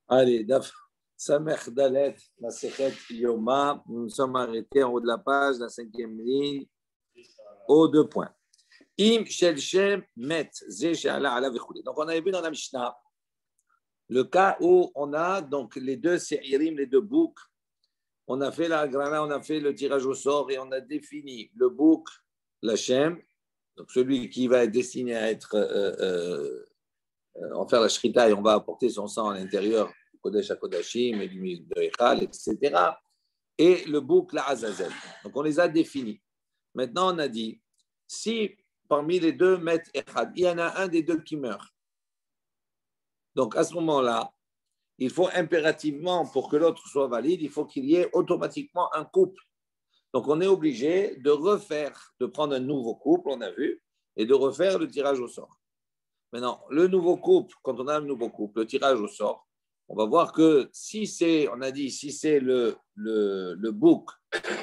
Allez, Daf Samer Dalet, la Sechet Yoma. Nous nous sommes arrêtés en haut de la page, la cinquième ligne, aux deux points. Im Shel Shem Met, Ze She'ala Ala Vechule. Donc, on avait vu dans la Mishnah le cas où on a donc les deux Se'irim, les deux boucs. On a fait la grana, on a fait le tirage au sort et on a défini le bouc, la Shem, donc celui qui va être destiné à être en faire la shrita et on va apporter son sang à l'intérieur du Kodesh HaKodashim et du de Echal, etc. Et le bouc, la Azazel. Donc, on les a définis. Maintenant, on a dit, si parmi les deux mettent Echad, il y en a un des deux qui meurt. Donc, à ce moment-là, il faut impérativement, pour que l'autre soit valide, il faut qu'il y ait automatiquement un couple. Donc, on est obligé de refaire, de prendre un nouveau couple, on a vu, et de refaire le tirage au sort. Maintenant, le nouveau couple, quand on a un nouveau couple, le tirage au sort, on va voir que si c'est, on a dit, si c'est le bouc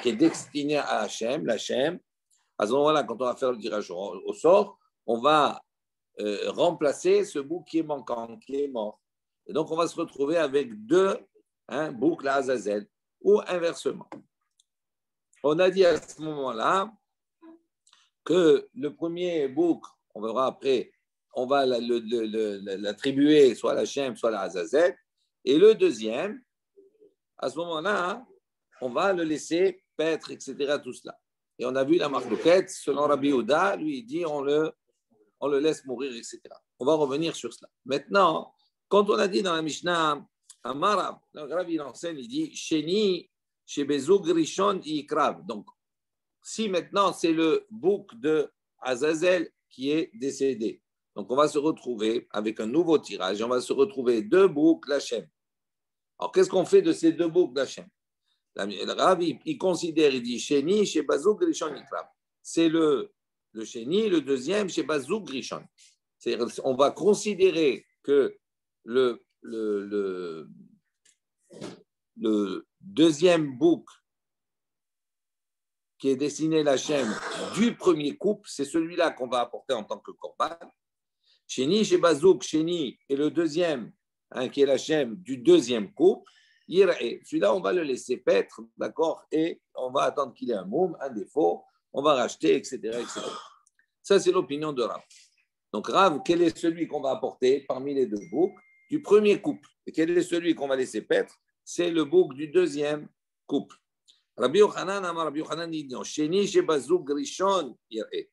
qui est destiné à Hachem, l'Hachem, à ce moment-là, quand on va faire le tirage au sort, on va remplacer ce bouc qui est manquant, qui est mort. Et donc, on va se retrouver avec deux boucs, la Azazel, ou inversement. On a dit à ce moment-là que le premier bouc, on verra après, on va l'attribuer soit à la Hachem, soit à la Azazel. Et le deuxième, à ce moment-là, on va le laisser paître, etc., tout cela. Et on a vu la marloquette, selon Rabbi Yehuda, lui, il dit on le laisse mourir, etc. On va revenir sur cela. Maintenant, quand on a dit dans la Mishnah, Amara, le Rabbi il enseigne, il dit Sheni, Shebezug Rishon Ikrav. Donc, si maintenant c'est le bouc de Azazel qui est décédé, donc on va se retrouver avec un nouveau tirage, on va se retrouver deux boucs l'Hachem. Alors, qu'est-ce qu'on fait de ces deux boucs l'Hachem? Le Rabbi, il considère, il dit Sheni, Shebazug Rishon Ikrav. C'est le Sheni, le deuxième, Shebazug Rishon. On va considérer que le deuxième bouc qui est destiné à l'Hachem du premier couple, c'est celui-là qu'on va apporter en tant que korban. Sheni, Shebazouk, Sheni, et le deuxième, qui est l'Hachem du deuxième couple, celui-là, on va le laisser paître, d'accord, et on va attendre qu'il ait un moum, un défaut, on va racheter, etc., etc. Ça, c'est l'opinion de Rav. Donc, Rav, quel est celui qu'on va apporter parmi les deux boucs du premier couple? Et quel est celui qu'on va laisser paître? C'est le bouc du deuxième couple. Rabbi Yochanan, Rabbi Yochanan dit non. Sheni Shebazug Rishon Yireh.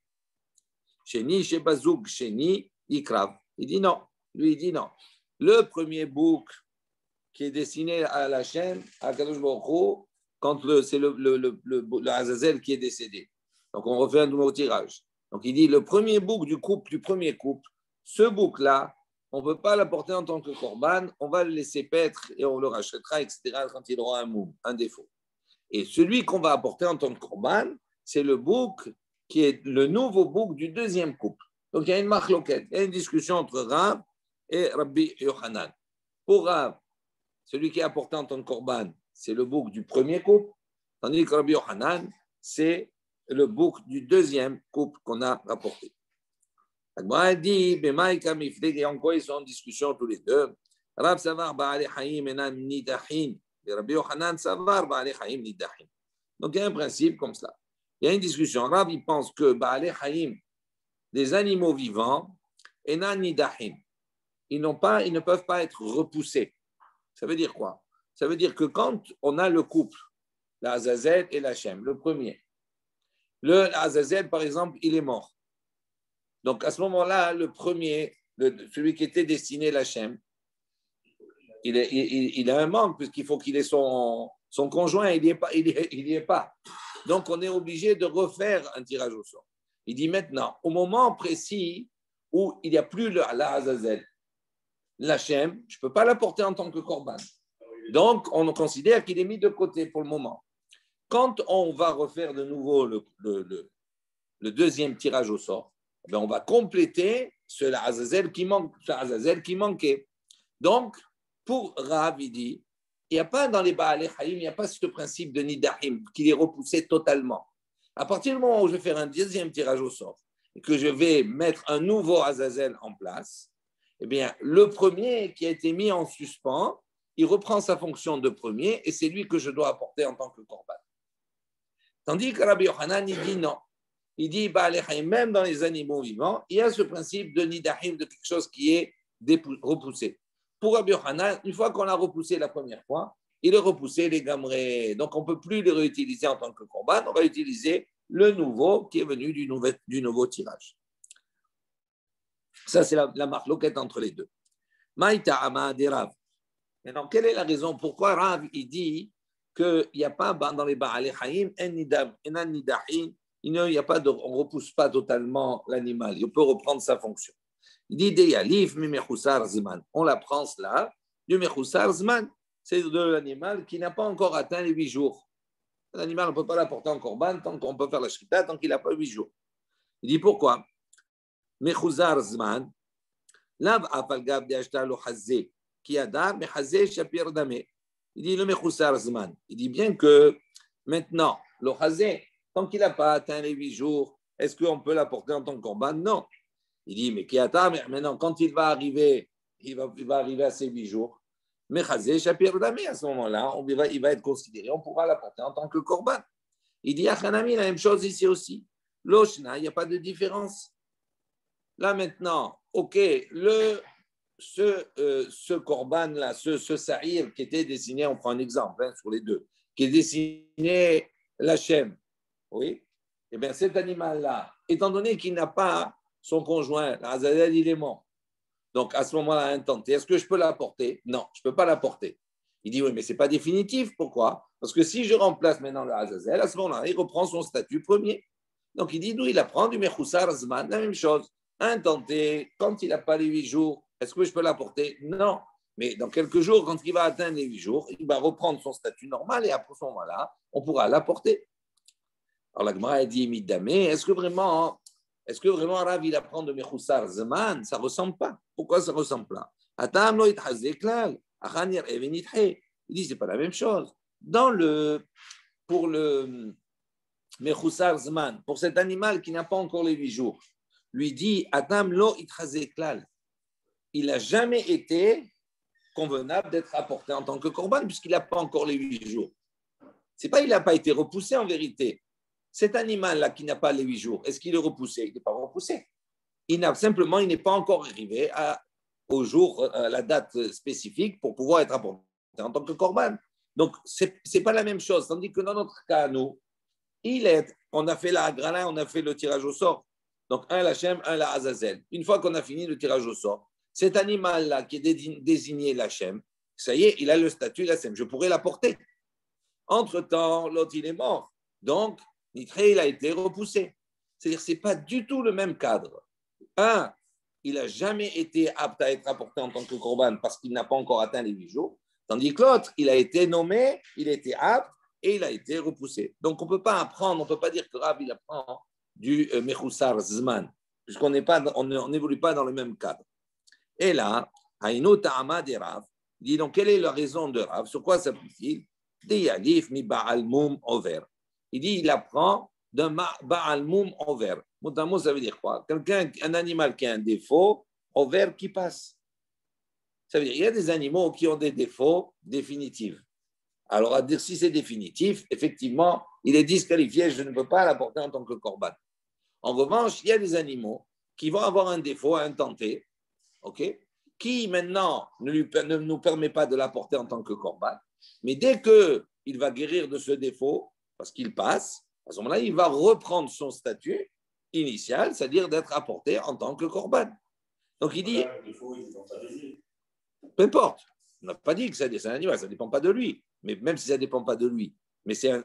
Sheni Shebazug Sheni Yikrav. Il dit non. Lui, il dit non. Le premier bouc qui est destiné à la chaîne, à Kadosh Baruch Hu, quand c'est le Azazel qui est décédé. Donc, on refait un nouveau tirage. Donc, il dit le premier bouc du premier couple, ce bouc-là, on ne peut pas l'apporter en tant que korban, on va le laisser paître et on le rachètera, etc., quand il aura un moum, un défaut. Et celui qu'on va apporter en tant que korban, c'est le bouc qui est le nouveau bouc du deuxième couple. Donc, il y a une marloquette, il y a une discussion entre Rav et Rabbi Yochanan. Pour Rav, celui qui est apporté en tant que korban, c'est le bouc du premier couple, tandis que Rabbi Yochanan, c'est le bouc du deuxième couple qu'on a apporté. Agmara dit, et en quoi ils sont en discussion tous les deux? Rav Savar Ba'alei Chaim Enan Nidahin. Et Rabbi Yochanan Savar Ba'alei Chaim Nidahin. Donc il y a un principe comme ça. Il y a une discussion. Rav, il pense que Ba'alei Chaim, des animaux vivants, Enan Nidahin, ils ne peuvent pas être repoussés. Ça veut dire quoi? Ça veut dire que quand on a le couple, la Azazel et la Hachem, le premier, le Azazel, par exemple, il est mort. Donc, à ce moment-là, le premier, celui qui était destiné à l'Hachem, il a un manque, puisqu'il faut qu'il ait son conjoint, il n'y est pas. Donc, on est obligé de refaire un tirage au sort. Il dit maintenant, au moment précis où il n'y a plus la Azazel, l'Hachem, je ne peux pas l'apporter en tant que korban. Donc, on considère qu'il est mis de côté pour le moment. Quand on va refaire de nouveau le deuxième tirage au sort, on va compléter ce Azazel qui manquait. Donc, pour Rav, il dit, il n'y a pas dans les Ba'alei Chaim, il n'y a pas ce principe de Nidahim qui est repoussé totalement. À partir du moment où je vais faire un deuxième tirage au sort et que je vais mettre un nouveau Azazel en place, eh bien, le premier qui a été mis en suspens, il reprend sa fonction de premier et c'est lui que je dois apporter en tant que korban. Tandis que Rabbi Yochanan, il dit non. Il dit, même dans les animaux vivants, il y a ce principe de nidahim, de quelque chose qui est repoussé. Pour Rabbi Yochanan, une fois qu'on l'a repoussé la première fois, il est repoussé les gamrés. Donc, on ne peut plus les réutiliser en tant que korban, on va utiliser le nouveau qui est venu du nouveau tirage. Ça, c'est la marloquette entre les deux. Maïta Ama de Rav. Maintenant, quelle est la raison pourquoi Rav il dit qu'il n'y a pas dans les Ba'alei Chaim, il n'y a pas on ne repousse pas totalement l'animal, il peut reprendre sa fonction. Il dit Deyalif mi mechusar zman. On la prend cela du mechusar zman. C'est de l'animal qui n'a pas encore atteint les 8 jours. L'animal, on ne peut pas l'apporter en korban tant qu'on peut faire la shrita, tant qu'il n'a pas 8 jours. Il dit pourquoi Mechusar zman. Lav afalgav de ashta lo hazé. Qui a da, mais hazé shapir dame. Il dit le mechusar zman. Il dit bien que maintenant, le hazé, tant qu'il n'a pas atteint les 8 jours, est-ce qu'on peut l'apporter en tant que korban? Non. Il dit, mais Kiata, mais maintenant, quand il va arriver, il va arriver à ces 8 jours. Mais Chazé, Shapir Damé, à ce moment-là, il va être considéré, on pourra l'apporter en tant que korban. Il dit, Achanami, la même chose ici aussi. L'Oshna, il n'y a pas de différence. Là maintenant, ok, ce korban-là, ce sahir qui était dessiné, on prend un exemple sur les deux, qui est dessiné l'Hachem, oui, et bien cet animal-là, étant donné qu'il n'a pas son conjoint, Azazel, il est mort. Donc, à ce moment-là, intenté, est-ce que je peux l'apporter? Non, je ne peux pas l'apporter. Il dit, oui, mais ce n'est pas définitif. Pourquoi? Parce que si je remplace maintenant le Azazel, à ce moment-là, il reprend son statut premier. Donc, il dit, nous, il apprend du Mechoussar Zman, la même chose. Intenté, quand il n'a pas les 8 jours, est-ce que je peux l'apporter? Non. Mais dans quelques jours, quand il va atteindre les 8 jours, il va reprendre son statut normal et à ce moment-là, on pourra l'apporter. Alors, la Gemara a dit, Midamé, est-ce que vraiment Rav, il apprend de Mechoussar Zman? Ça ne ressemble pas. Pourquoi ça ne ressemble pas? Il dit, ce n'est pas la même chose. Pour le Mechoussar Zman, pour cet animal qui n'a pas encore les 8 jours, lui dit, Atam lo itchazeklal. Il n'a jamais été convenable d'être apporté en tant que korban puisqu'il n'a pas encore les 8 jours. C'est pas il n'a pas été repoussé en vérité. Cet animal-là qui n'a pas les 8 jours, est-ce qu'il est repoussé? Il n'est pas repoussé. Il n'est pas encore arrivé au jour, à la date spécifique pour pouvoir être apporté en tant que korban. Donc, ce n'est pas la même chose. Tandis que dans notre cas, nous, on a fait la grana, on a fait le tirage au sort. Donc, un l'Hachem, un la Azazel. Une fois qu'on a fini le tirage au sort, cet animal-là qui est désigné l'Hachem, ça y est, il a le statut l'Hachem. Je pourrais l'apporter. Entre-temps, l'autre, il est mort. Donc, Nitré, il a été repoussé. C'est-à-dire que ce n'est pas du tout le même cadre. Un, il n'a jamais été apte à être apporté en tant que korban parce qu'il n'a pas encore atteint les 8 jours. Tandis que l'autre, il a été nommé, il a été apte et il a été repoussé. Donc, on ne peut pas apprendre, on ne peut pas dire que Rav, il apprend du Mechoussar Zman, puisqu'on n'évolue pas dans le même cadre. Et là, Haïno Ta'ama de Rav, il dit donc, quelle est la raison de Rav? Sur quoi s'appuie-t-il? Deyalif mi Ba'al Moum Over. Il dit, il apprend d'un Ba'al Moum Over. Mot, ça veut dire quoi? Un animal qui a un défaut, Over qui passe. Ça veut dire, il y a des animaux qui ont des défauts définitifs. Alors, à dire si c'est définitif, effectivement, il est disqualifié, je ne peux pas l'apporter en tant que korban. En revanche, il y a des animaux qui vont avoir un défaut à intenter, okay, qui maintenant ne nous permet pas de l'apporter en tant que korban, mais dès qu'il va guérir de ce défaut, parce qu'il passe, à ce moment-là, il va reprendre son statut initial, c'est-à-dire d'être apporté en tant que korban. Donc il dit, peu importe, on n'a pas dit que c'est un animal, ça ne dépend pas de lui, mais même si ça ne dépend pas de lui, mais c'est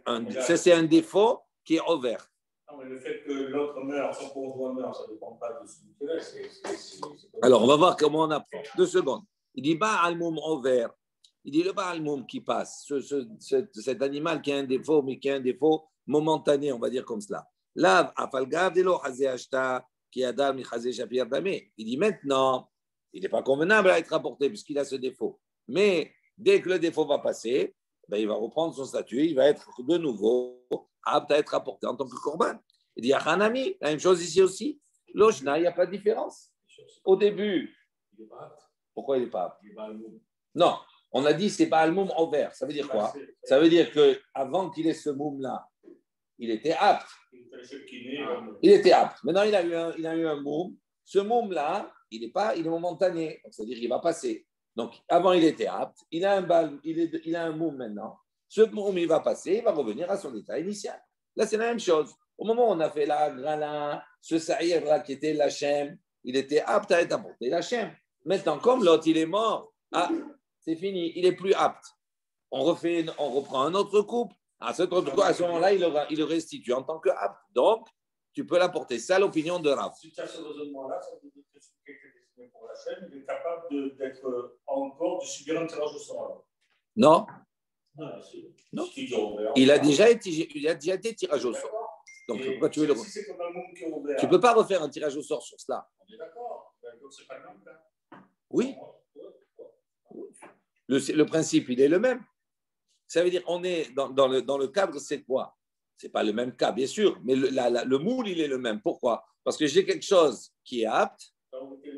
un défaut qui est ouvert. Non, mais le fait que l'autre meurt, son conjoint meurt, ça ne dépend pas de ce qu'il est. Alors, on va voir comment on apprend. 2 secondes. Il dit Ba'al Moum ouvert. Il dit le Ba'al Moum qui passe, cet animal qui a un défaut, mais qui a un défaut momentané, on va dire comme cela. Là, Afalgav de lo Hazé Ashta, qui a Dam Hazé Shapir Damé. Il dit maintenant, il n'est pas convenable à être apporté puisqu'il a ce défaut. Mais dès que le défaut va passer, ben, il va reprendre son statut, il va être de nouveau apte à être apporté en tant que korban. Il dit Hanami, la même chose ici aussi. L'Oshna, il n'y a pas de différence. Au début, pourquoi il n'est pas apte? Non, On a dit c'est pas le moum en vert. Ça veut dire quoi? Ça veut dire qu'avant qu'il ait ce moum-là, il était apte. Il était apte. Maintenant, il a eu un moum. Ce moum-là, il est momentané. C'est-à-dire qu'il va passer. Donc, avant, il était apte. Il a un moum maintenant. Ce moum, il va passer. Il va revenir à son état initial. Là, c'est la même chose. Au moment où on a fait la grana, ce saïr-là qui était l'Hachem, il était apte à être apporté l'Hachem. Maintenant, comme l'autre, il est mort, c'est fini, il est plus apte. On reprend un autre couple. À ce moment-là, il le restitue en tant qu'apte. Donc, tu peux l'apporter. C'est l'opinion de Rav. Si tu as ce raisonnement-là, ça veut dire que celui qui a été destiné pour l'Hachem, il est capable d'être encore, de subir un tirage au sort. Non. Non. Il a déjà été tirage au sort. Donc, pourquoi tu veux le refaire? Tu ne peux pas refaire un tirage au sort sur cela. On est d'accord. Donc, c'est pas le même cas. Oui. Le principe, il est le même. Ça veut dire on est dans le cadre, c'est quoi? Ce n'est pas le même cas, bien sûr, mais le moule, il est le même. Pourquoi? Parce que j'ai quelque chose qui est apte,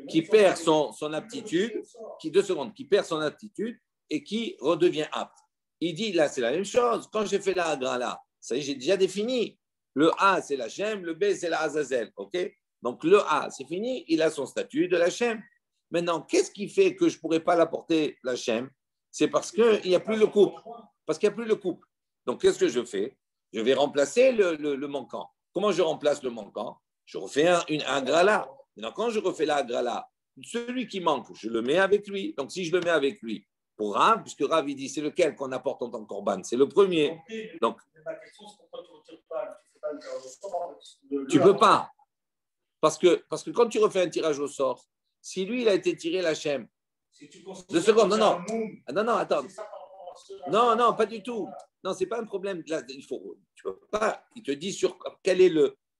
qui perd son aptitude, qui perd son aptitude et qui redevient apte. Il dit, là, c'est la même chose. Quand j'ai fait la Agra, là, ça y est, j'ai déjà défini. Le A, c'est la Shem, le B, c'est la Azazel. OK? Donc, le A, c'est fini, il a son statut de la Shem. Maintenant, qu'est-ce qui fait que je ne pourrais pas l'apporter, la Shem? C'est parce qu'il n'y a plus le couple. Parce qu'il n'y a plus le couple. Donc, qu'est-ce que je fais? Je vais remplacer le manquant. Comment je remplace le manquant? Je refais un grala. Maintenant, quand je refais la grala, celui qui manque, je le mets avec lui. Donc, si je le mets avec lui, pour Rav, puisque Rav, il dit, c'est lequel qu'on apporte en tant que korban? C'est le premier. Donc, ma question, c'est pourquoi tu ne retires pas, tu fais pas le tirage au sort. Tu ne peux pas. Parce que quand tu refais un tirage au sort, si lui, il a été tiré la Shem, si 2 secondes, non, attends. Non, pas du tout. Non, ce n'est pas un problème. Là, tu peux pas. Il te dit sur quel est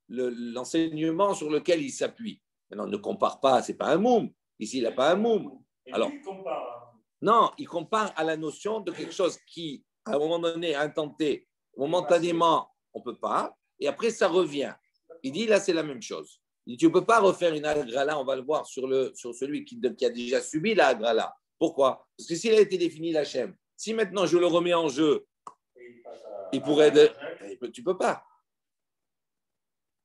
l'enseignement sur lequel il s'appuie. Maintenant, ne compare pas, ce n'est pas un moum. Ici, il n'a pas un moum. Alors, non, il compare à la notion de quelque chose qui, à un moment donné, intenté, momentanément, on ne peut pas, et après, ça revient. Il dit, là, c'est la même chose. Il dit, tu ne peux pas refaire une agrala, on va le voir sur celui qui a déjà subi la agrala. Pourquoi? Parce que s'il a été défini l'Hachem, si maintenant je le remets en jeu, il pourrait tu ne peux pas.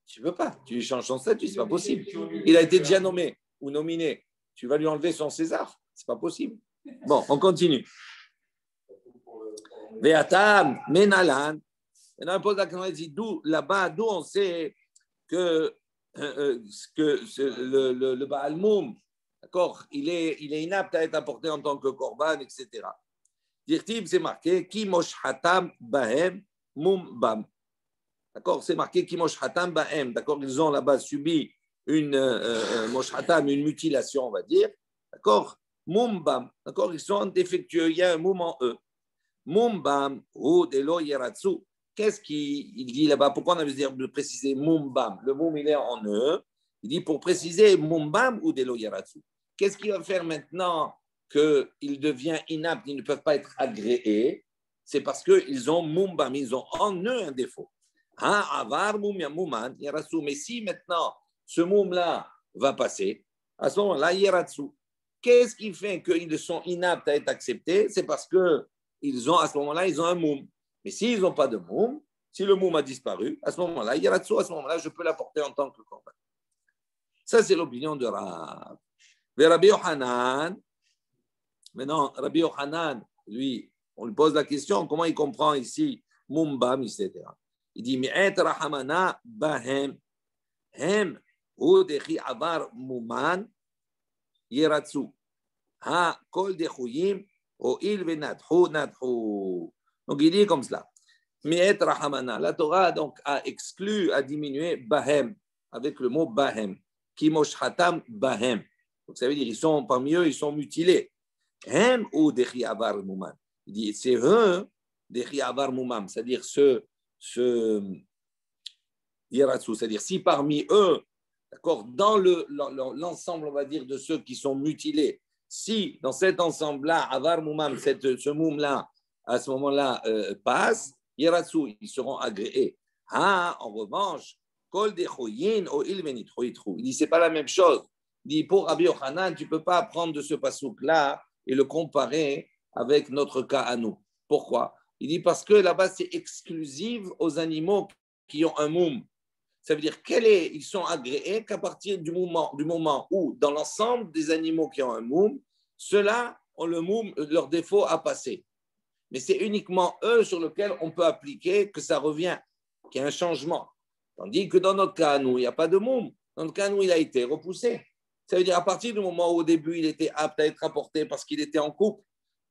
Tu ne peux pas. Tu lui changes son statut, ce n'est pas possible. Il a été déjà nommé ou nominé. Tu vas lui enlever son César. Ce n'est pas possible. Bon, on continue. Ve'atam menalan. Maintenant, on pose la question, il dit, là-bas, d'où on sait que le Baal Moum, d'accord, il est inapte à être apporté en tant que korban, etc. Dirtib, c'est marqué, Ki moshhatam bahem mum bam. D'accord, c'est marqué Ki moshhatam bahem. D'accord, ils ont là-bas subi une moshhatam, une mutilation, on va dire. D'accord, mum bam. D'accord, ils sont défectueux, il y a un moum en eux. Mum bam, ou delo yeratsu. Qu'est-ce qu'il dit là-bas? Pourquoi on a besoin de préciser Mumbam? Le Mum, il est en eux. Il dit pour préciser Mumbam ou Delo Yaratsu. Qu'est-ce qu'il va faire maintenant qu'il devient inapte, ils ne peuvent pas être agréés? C'est parce qu'ils ont Mumbam, ils ont en eux un défaut. Avar Muman Yaratsu. Mais si maintenant ce Mum-là va passer, à ce moment-là, Yaratsu. Qu'est-ce qui fait qu'ils sont inaptes à être acceptés? C'est parce que à ce moment-là, ils ont un Mum. Mais s'ils n'ont pas de moum, si le moum a disparu, à ce moment-là, il y a là-dessous, à ce moment-là, je peux l'apporter en tant que korban. Ça, c'est l'opinion de Rav. Mais Rabbi Yochanan, maintenant, Rabbi Yochanan, lui, on lui pose la question, comment il comprend ici moum bam, etc. Il dit, mi'et rahamana bahem, hem, hu dechi avar mouman, yeratsu, ha kol dechuyim, o il venathu nathu. Donc, il dit comme cela. Mi'et rahamana. La Torah donc, a exclu, a diminué bahem, avec le mot bahem. Ki moshhatam bahem. Donc, ça veut dire, parmi eux, ils sont mutilés. Hem ou dechi avar mumam. Il dit, c'est eux, dechi avar mumam. C'est-à-dire, Yeratsu. C'est-à-dire, si parmi eux, d'accord, dans l'ensemble, on va dire, de ceux qui sont mutilés, si dans cet ensemble-là, avar mumam, ce moum-là, à ce moment-là, passe, Yeratsu, ils seront agréés. En revanche, Kol dechoyin o il venitru. Il dit, c'est pas la même chose. Il dit, pour Rabbi Yochanan, tu ne peux pas prendre de ce pasouk-là et le comparer avec notre cas à nous. Pourquoi? Il dit parce que là-bas, c'est exclusif aux animaux qui ont un moum. Ça veut dire ils sont agréés qu'à partir du moment où, dans l'ensemble des animaux qui ont un moum, ceux-là ont le moum, leur défaut a passé. Mais c'est uniquement eux sur lesquels on peut appliquer que ça revient, qu'il y a un changement. Tandis que dans notre cas, nous, il n'y a pas de moum. Dans notre cas, nous, il a été repoussé. Ça veut dire à partir du moment où au début, il était apte à être apporté parce qu'il était en couple,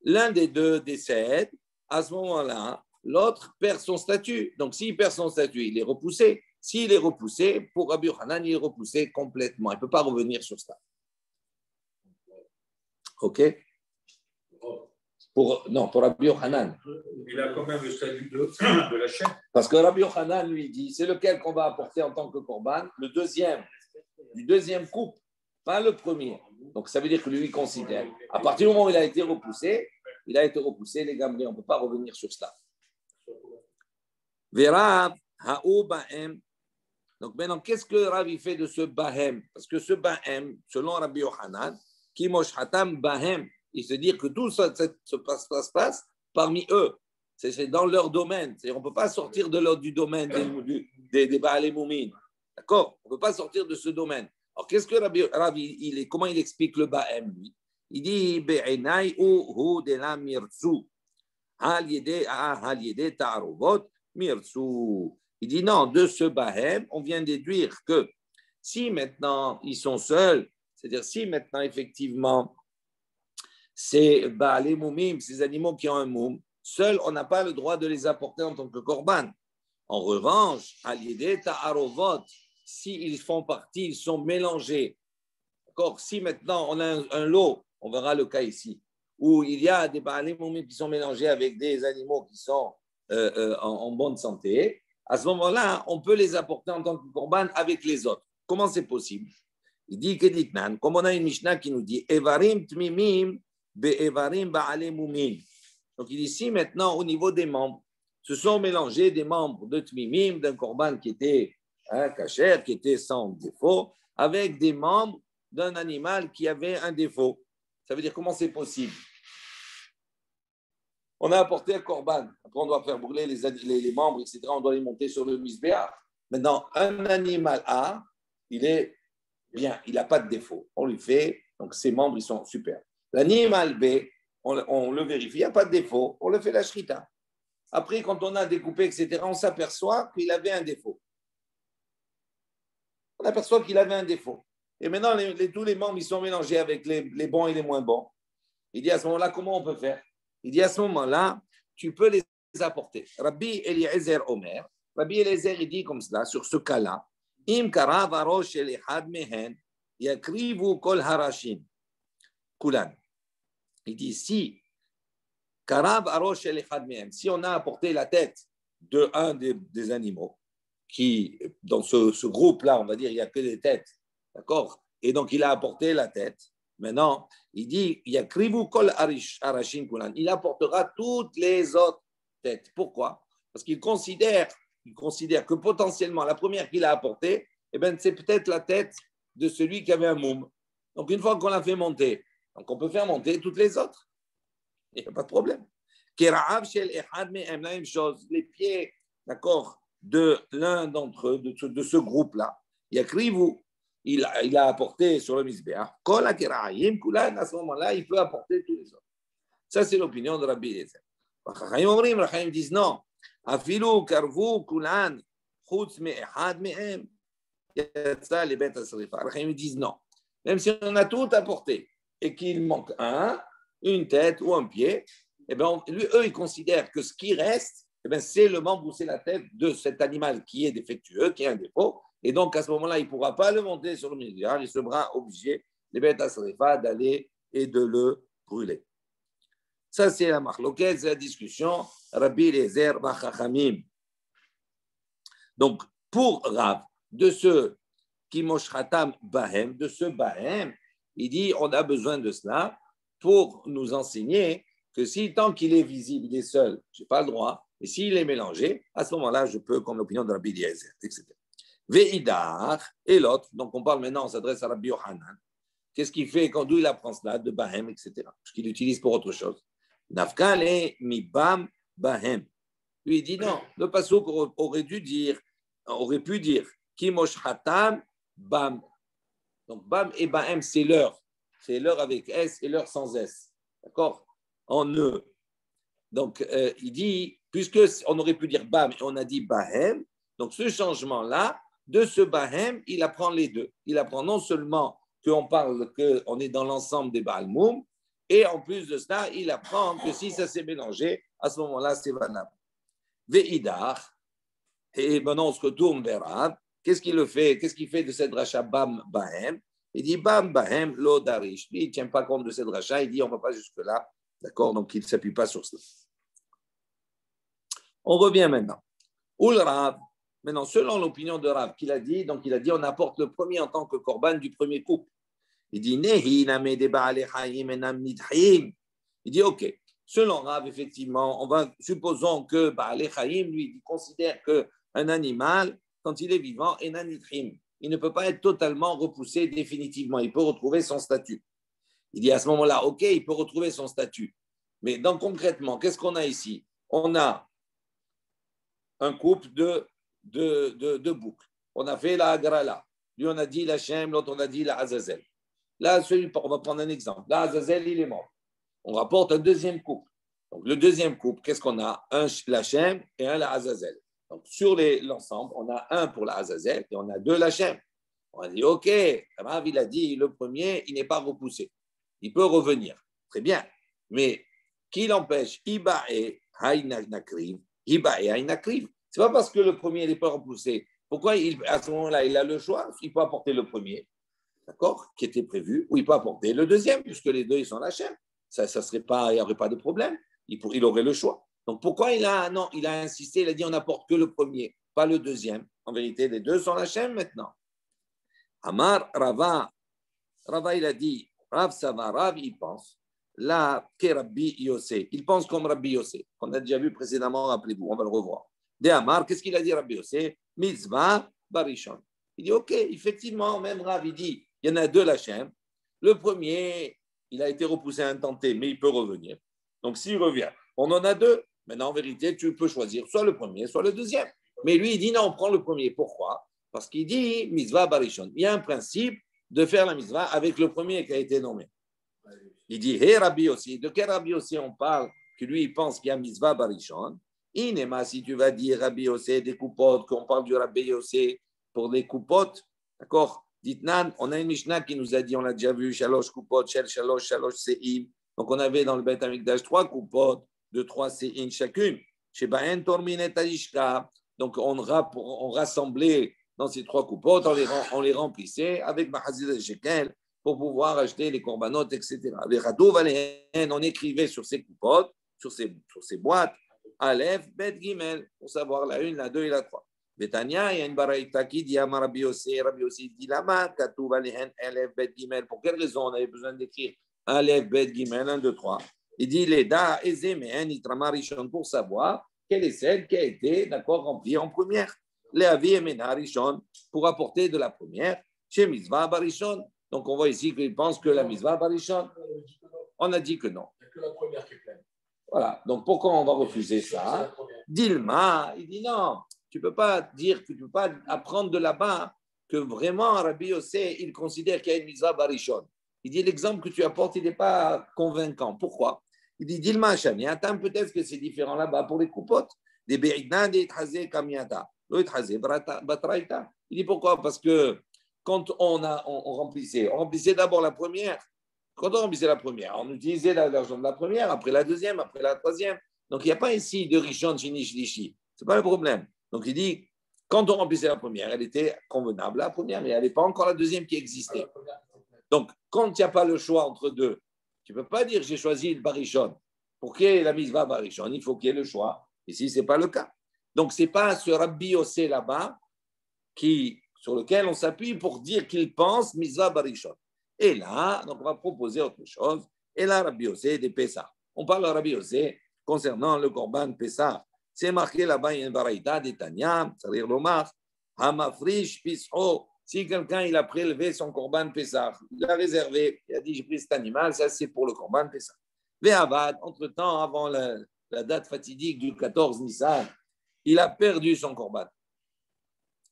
l'un des deux décède, à ce moment-là, l'autre perd son statut. Donc, s'il perd son statut, il est repoussé. S'il est repoussé, pour Rabbi Yochanan, il est repoussé complètement. Il ne peut pas revenir sur ça. OK? Pour Rabbi Yochanan. Il a quand même le statut de la chaîne. Parce que Rabbi Yochanan lui dit, c'est lequel qu'on va apporter en tant que korban? Le deuxième, du deuxième couple, pas le premier. Donc ça veut dire que lui considère. À partir du moment où il a été repoussé, les gamins, on ne peut pas revenir sur cela. Vera ha'u ba'em. Donc maintenant, qu'est-ce que Rabbi fait de ce bahem? Parce que ce bahem, selon Rabbi Yochanan, qui mosh hatam bahem, il se dit que tout ça se passe parmi eux. C'est dans leur domaine. On ne peut pas sortir du domaine des Baalei Moumines. D'accord? On ne peut pas sortir de ce domaine. Alors, qu'est-ce que Rabbi, comment il explique le Bahem, lui? Il dit Be'enai hu de la mirzu. Hal yede ta'aruvot mirzu. Il dit non, de ce Bahem, on vient déduire que si maintenant ils sont seuls, c'est-à-dire si maintenant effectivement ces Baalei Moumim, ces animaux qui ont un moum, seuls, on n'a pas le droit de les apporter en tant que korban. En revanche, Al-Yedé Ta'arovot, s'ils font partie, ils sont mélangés. D'accord? Si maintenant on a un lot, on verra le cas ici, où il y a des Baalei Moumim qui sont mélangés avec des animaux qui sont en bonne santé, à ce moment-là, on peut les apporter en tant que korban avec les autres. Comment c'est possible? Il dit que Ditnan, comme on a une Mishnah qui nous dit Evarim Tmimim Be'evarim Baalei Moumim. Donc il dit ici maintenant au niveau des membres, se sont mélangés des membres de Tmimim, d'un korban qui était kasher, qui était sans défaut, avec des membres d'un animal qui avait un défaut. Ça veut dire comment c'est possible? On a apporté un korban, après on doit faire brûler les membres, etc. On doit les monter sur le misbéach. Maintenant, un animal A, il est bien, il n'a pas de défaut. On lui fait, donc ses membres, ils sont super. L'animal B, on le vérifie, il n'y a pas de défaut, on le fait la shrita. Après, quand on a découpé, etc., on s'aperçoit qu'il avait un défaut. On aperçoit qu'il avait un défaut. Et maintenant, tous les membres, ils sont mélangés avec les bons et les moins bons. Il dit à ce moment-là, comment on peut faire? Il dit à ce moment-là, tu peux les apporter. Rabbi Eliezer Omer, Rabbi Eliezer, il dit comme cela, sur ce cas-là, Im karav arosh el echad mehen, yakrivu kol harashim, kulan. Il dit, si karav arosh el echad mehen, si on a apporté la tête de un des animaux, qui, dans ce groupe-là, on va dire, il n'y a que des têtes, d'accord? Et donc, il a apporté la tête. Maintenant, il dit, il y a krivu kol arashim kulan. Il apportera toutes les autres têtes. Pourquoi? Parce qu'il considère que potentiellement, la première qu'il a apportée, eh ben, c'est peut-être la tête de celui qui avait un moum. Donc, une fois qu'on l'a fait monter, donc on peut faire monter toutes les autres. Il n'y a pas de problème. La même chose, les pieds, d'accord, de l'un d'entre eux, de ce groupe-là, il y a krivu. Il a apporté sur le misbéach. Kol hakeraim kulan, à ce moment-là, il peut apporter tous les autres. Ça, c'est l'opinion de Rabbi Eliezer. Rachayim disent non. Afilu karvu kulan chutz me'echad me'em. Yatsa les bêtes à srifa. Rachayim disent non. Même si on a tout apporté et qu'il manque une tête ou un pied, eh ben, eux, ils considèrent que ce qui reste, eh ben, c'est le membre ou c'est la tête de cet animal qui est défectueux, qui a un défaut. Et donc, à ce moment-là, il ne pourra pas le monter sur le misbéach. Il sera obligé, les bêtes à srifa, d'aller et de le brûler. Ça, c'est la marloquette, c'est la discussion. Rabbi Eliezer Bachachamim. Donc, pour Rav, de ce qui moshratam bahem, de ce bahem, il dit on a besoin de cela pour nous enseigner que si tant qu'il est visible, il est seul, je n'ai pas le droit. Et s'il est mélangé, à ce moment-là, je peux, comme l'opinion de Rabbi Eliezer, etc. Ve'idar, et l'autre, donc on parle maintenant, on s'adresse à Rabbi Yochanan. Qu'est-ce qu'il fait quand il apprend cela, de bahem, etc. Parce qu'il l'utilise pour autre chose. Nafkale mi bam bahem. Lui, il dit non. Le pasuk aurait pu dire Kimosh hatam bam. Donc, bam et bahem, c'est l'heure. C'est l'heure avec S et l'heure sans S. D'accord? En E. Donc, il dit, puisque on aurait pu dire bam et on a dit bahem, donc ce changement-là, de ce bahem, il apprend les deux. Il apprend non seulement qu'on parle qu'on est dans l'ensemble des Baal Moum, et en plus de cela, il apprend que si ça s'est mélangé, à ce moment-là, c'est vanable. Ve'idar, et maintenant on se retourne vers Rav. Qu'est-ce qu'il fait? Qu'est-ce qu'il fait de cette dracha bam bahem? Il dit bam bahem lo darish. Il ne tient pas compte de cette dracha, il dit on ne va pas jusque-là. D'accord? Donc il ne s'appuie pas sur cela. On revient maintenant. Oul Rav. Maintenant, selon l'opinion de Rav qu'il a dit, donc il a dit on apporte le premier en tant que korban du premier couple. Il dit Nehi name de ba'ale chayim enam nidhim. Il dit ok. Selon Rav, effectivement, supposons que ba'ale chayim, lui, il considère qu'un animal, quand il est vivant, enam nidhim. Il ne peut pas être totalement repoussé définitivement. Il peut retrouver son statut. Il dit à ce moment-là, ok, il peut retrouver son statut. Mais donc concrètement, qu'est-ce qu'on a ici? On a un couple de boucles. On a fait la Agrala. Lui, on a dit la Shem, l'autre, on a dit la Azazel. Là, on va prendre un exemple. La Azazel, il est mort. On rapporte un deuxième couple. Donc, le deuxième couple, qu'est-ce qu'on a? Un la Shem et un la Azazel. Donc, sur l'ensemble, on a un pour la Azazel et on a deux la Shem. On a dit, OK, Rav, il a dit, le premier, il n'est pas repoussé. Il peut revenir. Très bien. Mais qui l'empêche? Iba et Hainakriv. Iba et Hainakriv. Ce n'est pas parce que le premier n'est pas repoussé. Pourquoi, à ce moment-là, il a le choix? Il peut apporter le premier, d'accord, qui était prévu, ou il peut apporter le deuxième, puisque les deux, ils sont la chaîne. Ça serait pas, il n'y aurait pas de problème. Il aurait le choix. Donc, pourquoi il a insisté, il a dit on n'apporte que le premier, pas le deuxième. En vérité, les deux sont la chaîne maintenant. Amar Rava, il a dit, Rav Sava, Rav, il pense, là, que Rabbi Yossé. Il pense comme Rabbi Yossé, qu'on a déjà vu précédemment, rappelez-vous, on va le revoir. De Amar, qu'est-ce qu'il a dit Rabbi Yossé? Mitzvah barishon. Il dit, ok, effectivement, même Rav, il dit, il y en a deux Lachem. Le premier, il a été repoussé à un tenté, mais il peut revenir. Donc, s'il revient, on en a deux. Maintenant, en vérité, tu peux choisir soit le premier, soit le deuxième. Mais lui, il dit, non, on prend le premier. Pourquoi? Parce qu'il dit, mitzvah barishon. Il y a un principe de faire la mitzvah avec le premier qui a été nommé. Il dit, hé Rabbi aussi, de quel Rabbi aussi on parle que lui, il pense qu'il y a mitzvah barishon? Inema, si tu vas dire Rabbi aussi des coupotes, qu'on parle du Rabbi aussi pour les coupotes, d'accord? Ditnan, on a une Mishnah qui nous a dit, on l'a déjà vu, Shalosh Kupot, Shalosh Se'im. Donc on avait dans le Beth Amikdash 3 coupotes de 3 Se'im chacune. Chez Baen Tormin et Talishka. Donc on rassemblait dans ces 3 coupotes, on les remplissait avec Mahazid al-Shekel pour pouvoir acheter les corbanotes, etc. On écrivait sur ces coupotes, sur ces boîtes, Aleph, Bet, Gimel, pour savoir la 1, la 2 et la 3. Betania, il y a une baraïta qui dit Amar Rabbi Yossi dit Lama, Katouv Alehen, Aleph, Bet, Gimel. Pour quelle raison on avait besoin d'écrire Aleph, Bet, Gimel, 1, 2, 3? Il dit Leda, Ezemen, Itrama Rishon, pour savoir quelle est celle qui a été, d'accord, remplie en première. Leavi et Mena Rishon, pour apporter de la première, chez Mitzvah Barishon. Donc on voit ici qu'il pense que la Mitzvah Barishon. On a dit que non. Il n'y a que la première qui est pleine. Voilà. Donc pourquoi on va refuser ça? Dilma, il dit non. Tu ne peux pas dire que tu ne peux pas apprendre de là-bas que vraiment Rabbi Yossé, il considère qu'il y a une mitzvah barishon. Il dit l'exemple que tu apportes, il n'est pas convaincant. Pourquoi? Il dit Dilma Shani, attends, peut-être que c'est différent là-bas pour les coupotes. Des Beridna, des Itrazé Kamiata, le Itrazé Batraïta. Il dit pourquoi? Parce que quand on remplissait d'abord la première. Quand on remplissait la première, on utilisait l'argent de la première, après la deuxième, après la troisième. Donc il n'y a pas ici de Rishon, Shini, Shlishi. Ce n'est pas le problème. Donc, il dit, quand on remplissait la première, elle était convenable, la première, mais il n'y avait pas encore la deuxième qui existait. Donc, quand il n'y a pas le choix entre deux, tu ne peux pas dire, j'ai choisi le barichon. Pour qu'il y ait la mitzvah barichon, il faut qu'il y ait le choix. Ici, ce n'est pas le cas. Donc, ce n'est pas ce Rabbi Yossé là-bas sur lequel on s'appuie pour dire qu'il pense mitzvah barichon. Et là, donc on va proposer autre chose. Et là, Rabbi Yossé des Pessah. On parle de Rabbi Yossé concernant le Korban Pessah. C'est marqué là-bas, il y a une baraïta d'Etania, c'est-à-dire l'Omar, Hamafrish Pisro. Si quelqu'un il a prélevé son Korban Pessah, il l'a réservé, il a dit j'ai pris cet animal, ça c'est pour le Korban Pessah. Ve'avad, entre-temps, avant la date fatidique du 14 Nissan, il a perdu son korban.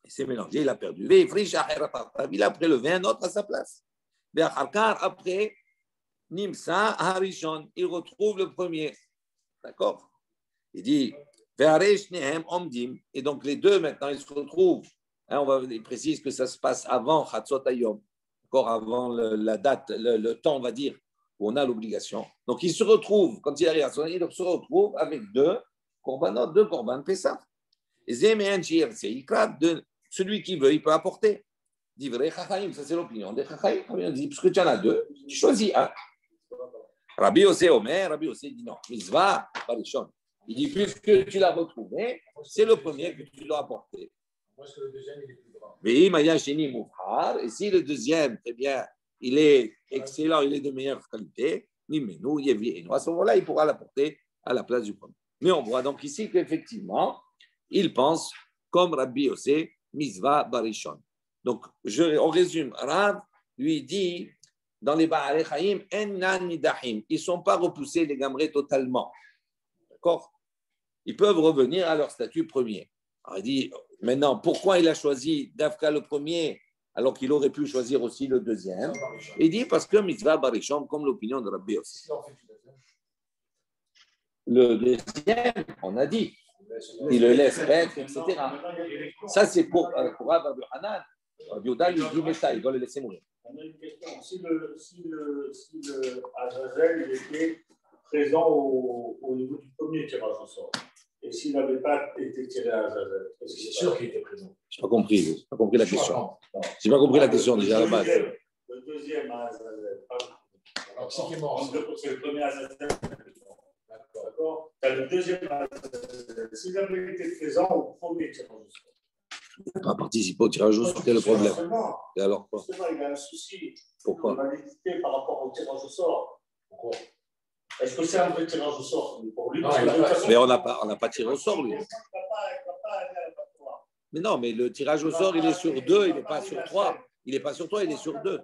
Il s'est mélangé, il a perdu. Il a prélevé un autre à sa place. Après, Nimsa Harishon, il retrouve le premier. D'accord? Il dit, et donc les deux maintenant, ils se retrouvent. Il précise que ça se passe avant Chatzot Hayom, encore avant la date, le temps, on va dire, où on a l'obligation. Donc il se retrouve, quand il arrive à son il se retrouve avec deux korban Pessah. Et celui qui veut, il peut apporter. Divrei Chachaim, ça c'est l'opinion des Chachaim. On dit, puisque tu en as deux, tu choisis un. Rabbi Yossé Omer, Rabbi Yossé dit non, Mitzvah, Barishon. Il dit, puisque tu l'as retrouvé, c'est le premier que tu dois apporter. Moi, est-ce que le deuxième, il est plus grand? Oui, Maya Sheni Moufhar. Et si le deuxième, très bien, il est excellent, il est de meilleure qualité, Nimenu, Yevienu. À ce moment-là, il pourra l'apporter à la place du premier. Mais on voit donc ici qu'effectivement, il pense comme Rabbi Yossé, Mitzvah Barishon. Donc, on résume. Rav lui dit, dans les Ba'alei Chaim, Ennan Nidahim. Ils ne sont pas repoussés, les gamrés, totalement. D'accord? Ils peuvent revenir à leur statut premier. Alors, il dit, maintenant, pourquoi il a choisi Dafka le premier, alors qu'il aurait pu choisir aussi le deuxième? Il dit, parce que Mitzvah Barishon, comme l'opinion de Rabbi Yossé. Le deuxième, on a dit, il le laisse être, etc. Ça, c'est pour Rabbi Hanan. Rabbi Yoda lui dit, mais ça, il doit le laisser mourir. On a une question. Si le Azazel était présent au niveau du premier tirage au sort, et s'il n'avait pas été tiré à Azazel, c'est sûr qu'il était présent. Je n'ai pas compris la question. Je n'ai pas compris la question déjà à la base. Le deuxième à Azazel. C'est le premier à Azazel. D'accord. Tu as le deuxième à Azazel. S'il avait été présent au premier tirage au sort. Il n'a pas participé au tirage au sort, quel est le problème? Et alors quoi? Il a un souci. Pourquoi? De validité par rapport au tirage au sort. Pourquoi? Est-ce que c'est un vrai tirage au sort pour lui? Mais on n'a pas tiré au sort, lui. Mais non, mais le tirage au sort, il est sur 2, il n'est pas sur 3. Il n'est pas sur 3, il est sur 2.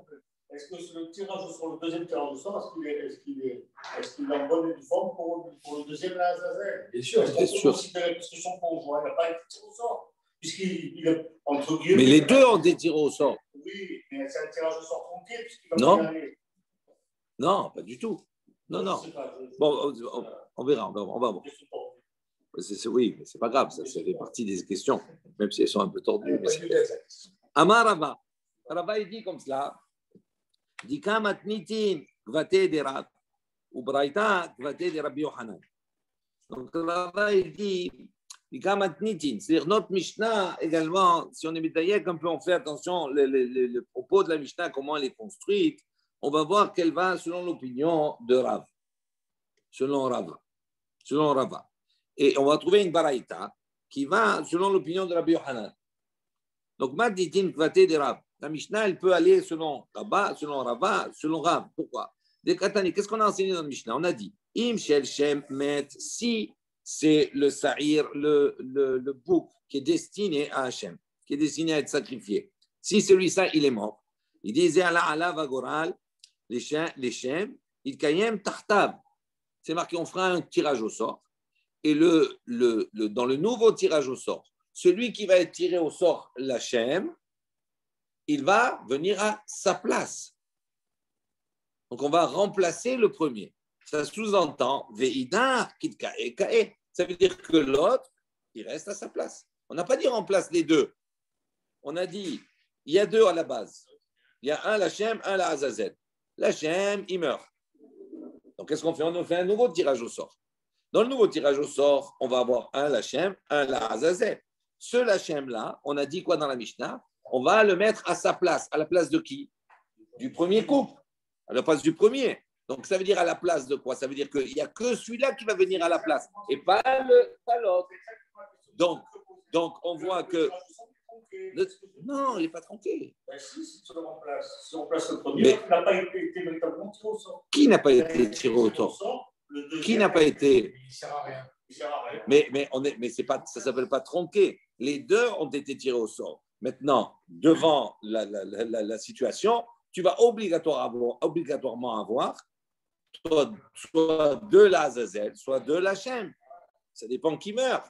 Est-ce que le tirage au sort, le deuxième tirage au sort, est-ce qu'il est en bonne et due forme pour le deuxième là, Azazel? Bien sûr. Est-ce qu'on peut considérer que son conjoint n'a pas été tiré au sort? Puisqu'il est entre guillemets. Mais les deux ont été tirés au sort. Oui, mais c'est un tirage au sort tronqué. Non. Non, pas du tout. Non. Bon, on verra, on va voir. Oui, mais c'est pas grave, ça fait partie des questions, même si elles sont un peu tordues. Amar Rava. Rava, il dit comme cela. Dikamat nitin gvate de Rav, ou braïta gvate de Rabbi Yohanan. Donc Rava, il dit. C'est-à-dire notre Mishnah également, si on est médaillé, on peut en faire attention, le propos de la Mishnah, comment elle est construite, on va voir qu'elle va selon l'opinion de Rav, selon Rava. Et on va trouver une baraïta qui va selon l'opinion de Rabbi Yohanan. Donc, Maditin Kvate de Rav. La Mishnah, elle peut aller selon Rabba, selon Rava, selon Rav. Pourquoi? Qu'est-ce qu'on a enseigné dans la Mishnah? On a dit, Im Shel Shem Met, si c'est le sa'ir, le bouc qui est destiné à Hachem, qui est destiné à être sacrifié. Si celui-là, il est mort, il disait ala vagoral, les Shem, il kayem tartab. C'est marqué, on fera un tirage au sort. Et dans le nouveau tirage au sort, celui qui va être tiré au sort, l'Hachem, il va venir à sa place. Donc, on va remplacer le premier. Ça sous-entend Ve'idar kitkae kae. Ça veut dire que l'autre, il reste à sa place. On n'a pas dit remplace les deux. On a dit, il y a deux à la base. Il y a un l'Hachem, un l'Azazel. L'Hachem, il meurt. Donc, qu'est-ce qu'on fait? On fait un nouveau tirage au sort. Dans le nouveau tirage au sort, on va avoir un l'Hachem, un l'Azazel. Ce l'Hachem-là, on a dit quoi dans la Mishnah? On va le mettre à sa place. À la place de qui? Du premier couple. À la place du premier. Donc, ça veut dire à la place de quoi? Ça veut dire qu'il n'y a que celui-là qui va venir à la place et pas l'autre. Donc, on voit que... Non, il n'est pas tronqué. Si on remplace le premier, qui n'a pas été véritablement tiré au sort. Qui n'a pas été tiré au sort? Qui n'a pas été... Il ne sert à rien. Mais ça ne s'appelle pas tronqué. Les deux ont été tirés au sort. Maintenant, devant la situation, tu vas obligatoirement avoir soit de l'Azazel, soit de l'Hachem. Ça dépend qui meurt.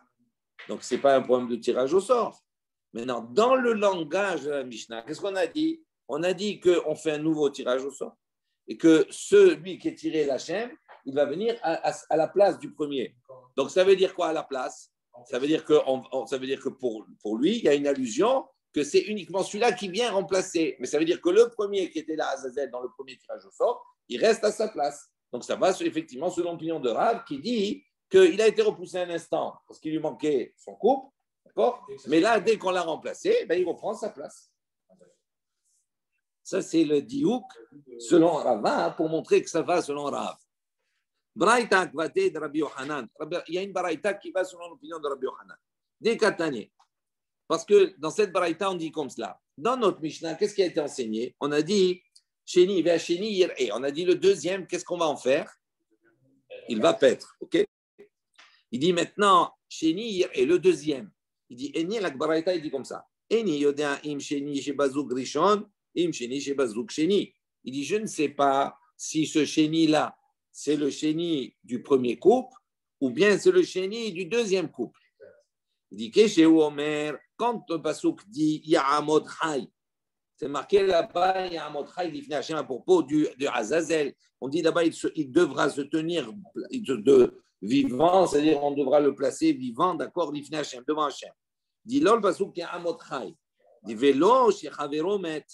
Donc, ce n'est pas un problème de tirage au sort. Maintenant, dans le langage de la Mishnah, qu'est-ce qu'on a dit? On a dit qu'on fait un nouveau tirage au sort et que celui qui est tiré l'Hachem, il va venir à la place du premier. Donc, ça veut dire quoi à la place? Ça veut dire que pour lui, il y a une allusion que c'est uniquement celui-là qui vient remplacer. Mais ça veut dire que le premier qui était là, Azazel, dans le premier tirage au sort, il reste à sa place. Donc, ça va effectivement selon l'opinion de Rav qui dit qu'il a été repoussé un instant parce qu'il lui manquait son couple. D'accord? Mais là, dès qu'on l'a remplacé, il reprend sa place. Ça, c'est le diouk selon Rav, pour montrer que ça va selon Rav. Braïta Akvate de Rabbi Yohanan. Il y a une Braïta qui va selon l'opinion de Rabbi Yohanan. Des Katane. Parce que dans cette Braïta, on dit comme cela. Dans notre Mishnah, qu'est-ce qui a été enseigné? On a dit Sheni, vers Sheni, Yir'e. On a dit le deuxième, qu'est-ce qu'on va en faire? Il va paître. Ok? Il dit maintenant Sheni, Yir'e, le deuxième. Il dit Eni, la Braïta, il dit comme ça. Eni Yodea im Sheni Shebazouk Rishon, im Sheni Shebazouk Sheni. Il dit je ne sais pas si ce Sheni-là, c'est le chéni du premier couple ou bien c'est le chéni du deuxième couple. Il dit Keshe Omer, quand le Pasuk dit Ya'amod Chai, c'est marqué là-bas Ya'amod Chai, l'Ifnei Hashem à propos de Azazel. On dit là-bas il devra se tenir de vivant, c'est-à-dire on devra le placer vivant, d'accord, l'Ifnei Hashem, devant Hashem. Il dit là le Pasuk Ya'amod Chai. Il dit Velo Shechavero Met.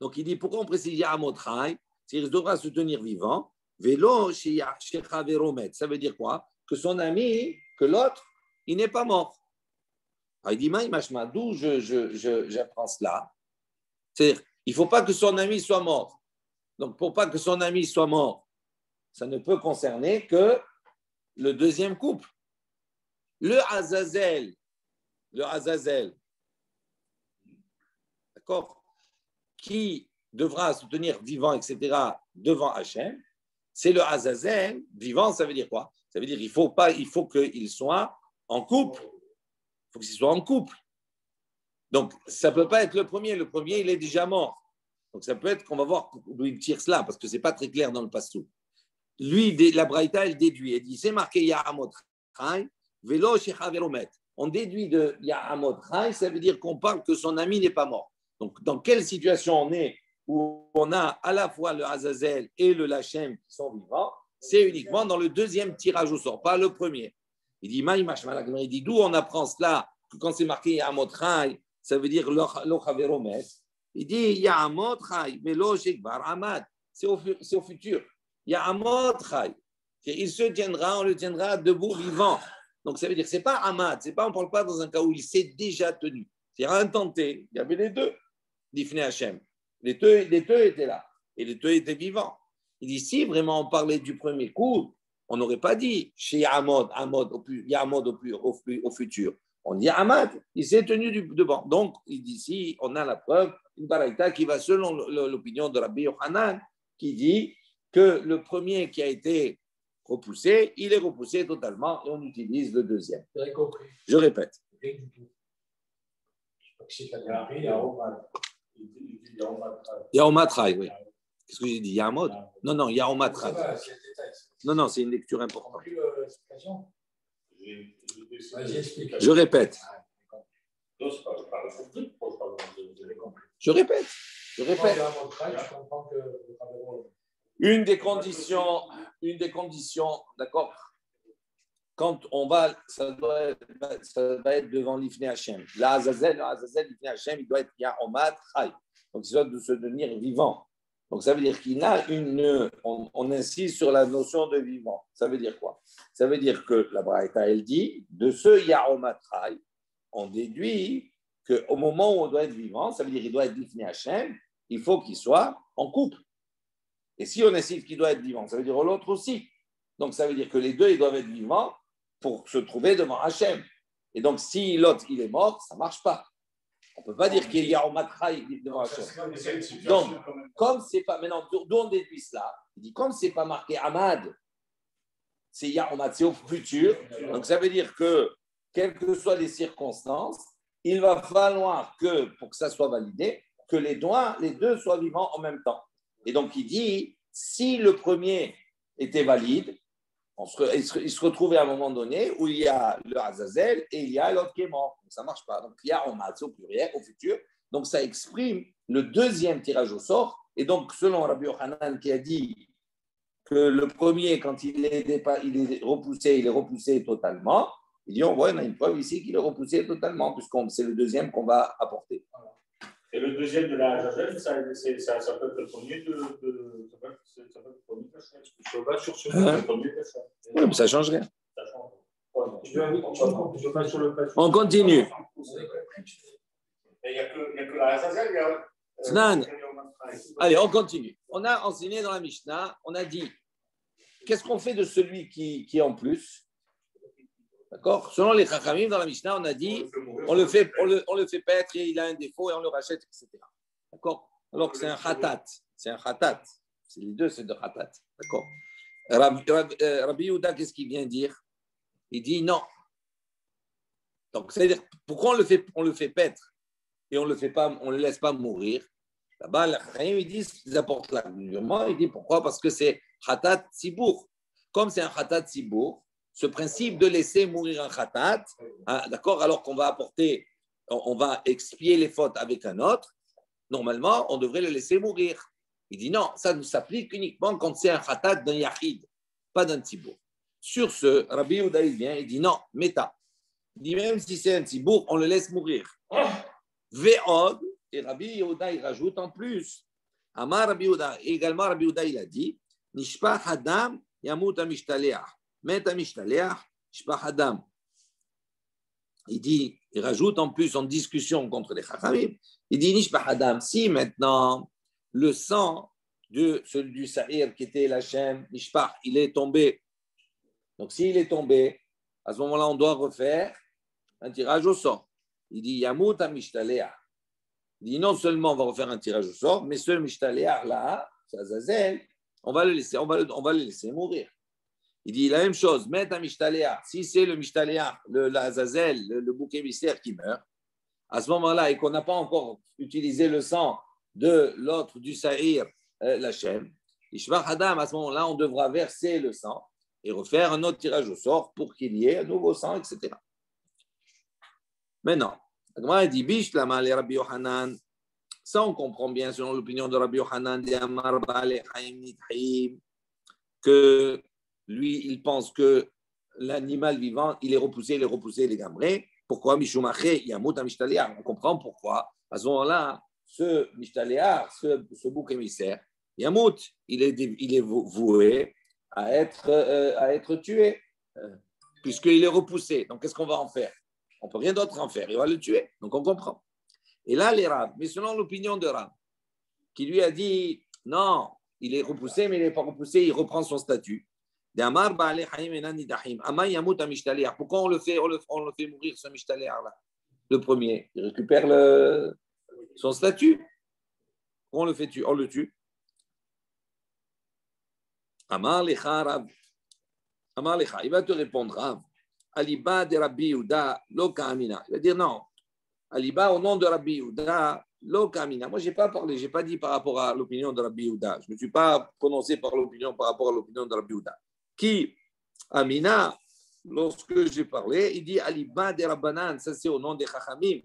Donc il dit pourquoi on précise Ya'amod Chai? Il devra se tenir vivant. Vélo chez Chaveromet. Ça veut dire quoi? Que son ami, que l'autre, il n'est pas mort. Alors il dit, Maïmashma, d'où j'apprends cela? C'est-à-dire, il ne faut pas que son ami soit mort. Donc, pour pas que son ami soit mort, ça ne peut concerner que le deuxième couple. Le Azazel, d'accord, qui devra se tenir vivant, etc., devant Hachem, c'est le Azazel. Vivant, ça veut dire quoi? Ça veut dire qu'il faut qu'il soit en couple. Il faut qu'il soit en couple. Donc, ça ne peut pas être le premier. Le premier, il est déjà mort. Donc, ça peut être qu'on va voir d'où il tire cela, parce que ce n'est pas très clair dans le passou. Lui, la Braïta, elle déduit. Elle dit, c'est marqué Ya'amot Chai, Velo Shechaveromet. On déduit de Ya'amot Chai, ça veut dire qu'on parle que son ami n'est pas mort. Donc, dans quelle situation on est où on a à la fois le Azazel et le Lachem qui sont vivants, c'est uniquement dans le deuxième tirage au sort, pas le premier. Il dit, il dit d'où on apprend cela, que quand c'est marqué Ya'amot Chai, ça veut dire Lochaveromet. Il dit Ya'amot Chai, Velo Shekbar Amad. C'est au futur. Ya'amot Chai. Il se tiendra, on le tiendra debout, vivant. Donc ça veut dire que ce n'est pas Amad, on ne parle pas dans un cas où il s'est déjà tenu. C'est intenté. Il y avait les deux, d'Ifnei Hashem. Les deux étaient là et les deux étaient vivants. Il dit si vraiment on parlait du premier coup, on n'aurait pas dit chez Ya'amod au futur. On dit Amad, il s'est tenu devant. Donc il dit si on a la preuve, une baraïta qui va selon l'opinion de Rabbi Yohanan, qui dit que le premier qui a été repoussé, il est repoussé totalement et on utilise le deuxième. Je répète. Yaomatrai, oui. Qu'est-ce que j'ai dit? Yamod? Non, Yaomatrai. Non, c'est une lecture importante. Je répète. Je répète. Une des conditions, d'accord, quand on va, ça va être devant l'Ifnei Hashem. L'Azazel, l'Ifnei Hashem, il doit être Yaomat Chai. Donc, il doit se tenir vivant. Donc, ça veut dire qu'il a on insiste sur la notion de vivant. Ça veut dire quoi? Ça veut dire que la Braïta, elle dit, de ce Yaomat Chai, on déduit qu'au moment où on doit être vivant, ça veut dire qu'il doit être l'Ifnei Hashem, il faut qu'il soit en couple. Et si on insiste qu'il doit être vivant, ça veut dire l'autre aussi. Donc, ça veut dire que les deux, ils doivent être vivants pour se trouver devant Hachem. Et donc, si l'autre, il est mort, ça ne marche pas. On ne peut pas dire qu'il y a un matraï devant Hachem. Donc, comme c'est pas... Maintenant, d'où on déduit cela? Il dit, comme ce n'est pas marqué Ahmad, c'est Yahomat, c'est au futur. Donc, ça veut dire que, quelles que soient les circonstances, il va falloir que, pour que ça soit validé, que les deux soient vivants en même temps. Et donc, il dit, Si le premier était valide, il se retrouvait à un moment donné où il y a le Azazel et il y a l'autre qui est mort. Donc, ça ne marche pas. Donc, il y a en maths au pluriel, au futur. Donc, ça exprime le deuxième tirage au sort. Et donc, selon Rabbi Yochanan qui a dit que le premier, quand il est repoussé totalement, il dit, on a une preuve ici qu'il est repoussé totalement, puisque c'est le deuxième qu'on va apporter. Et le deuxième de la Azazel, ça peut être le premier ça peut être le premier cachet. Je va sur ce le premier cachet. Oui, mais ça ne change rien. Ça change. On continue. Il n'y a que la Azazel. Allez, on continue. On a enseigné dans la Mishnah, on a dit, qu'est-ce qu'on fait de celui qui est en plus? D'accord? Selon les Chachamim, dans la Mishnah, on a dit, on le fait paître et il a un défaut et on le rachète, etc. D'accord? Alors que c'est un khatat. C'est un khatat. C'est les deux, c'est de khatat. D'accord? Rabbi Yehuda, qu'est-ce qu'il vient dire? Il dit non. Donc, c'est-à-dire, pourquoi on le fait paître et on ne le laisse pas mourir? Là-bas, les Chachamim, ils apportent l'argument. Il dit pourquoi? Parce que c'est khatat sibour. Comme c'est un khatat sibour, ce principe de laisser mourir un khatat, d'accord, alors qu'on va on va expier les fautes avec un autre, normalement, on devrait le laisser mourir. Il dit non, ça ne s'applique uniquement quand c'est un khatat d'un yachid, pas d'un tibour. Sur ce, Rabbi Yehuda, il vient, il dit non, méta. Il dit même si c'est un tibour, on le laisse mourir. Ve'od, et Rabbi Yehuda, il rajoute en plus. Amar Rabbi Yehuda, et également Rabbi Yehuda, il a dit, Nishpach Adam Yamut Amishtalea. Il dit, il rajoute en plus en discussion contre les Chachamim, il dit Nishpah Adam, si maintenant le sang de celui du Sa'ir qui était l'Hachem, Nishpah, il est tombé. Donc s'il est tombé, à ce moment-là, on doit refaire un tirage au sort. Il dit Yamut Amishtalea. Il dit non seulement on va refaire un tirage au sort, mais ce Mishtalea là, c'est Azazel, on va le laisser mourir. Il dit la même chose, mettre un mishtaléa. Si c'est le mishtaléa, l'Azazel, le bouc émissaire qui meurt, à ce moment-là, et qu'on n'a pas encore utilisé le sang de l'autre du Sa'ir, l'Hachem, Ishvar Hadam, à ce moment-là, on devra verser le sang et refaire un autre tirage au sort pour qu'il y ait un nouveau sang, etc. Maintenant, il dit Bish lama le Rabbi Yohanan. Ça, on comprend bien, selon l'opinion de Rabbi Yohanan, que lui, il pense que l'animal vivant, il est repoussé, les gamrés. Pourquoi Mishumaché, Yamut Amishtaléar. On comprend pourquoi. À ce moment-là, ce Mishtaléar, ce bouc émissaire, Yamut, il est voué à être tué, puisqu'il est repoussé. Donc, qu'est-ce qu'on va en faire? On ne peut rien d'autre en faire. Il va le tuer. Donc, on comprend. Et là, les Rav, mais selon l'opinion de Rav, qui lui a dit, non, il est repoussé, mais il n'est pas repoussé, il reprend son statut. Pourquoi on le fait mourir, ce mishtaléar-là? Le premier, il récupère son statut. Pourquoi on le fait tuer? On le tue. Amar lecha, Rav. Amar lecha, il va te répondre, Rav. Aliba de Rabbi Yehuda, lo ka'amina. Il va dire non. Aliba, au nom de Rabbi Yehuda, lo ka'amina. Moi, je n'ai pas parlé, je n'ai pas dit par rapport à l'opinion de Rabbi Yehuda. Je ne me suis pas prononcé par rapport à l'opinion de Rabbi Yehuda. Qui, Amina, lorsque j'ai parlé, il dit Aliba de Rabbanan, ça c'est au nom des Chachamim.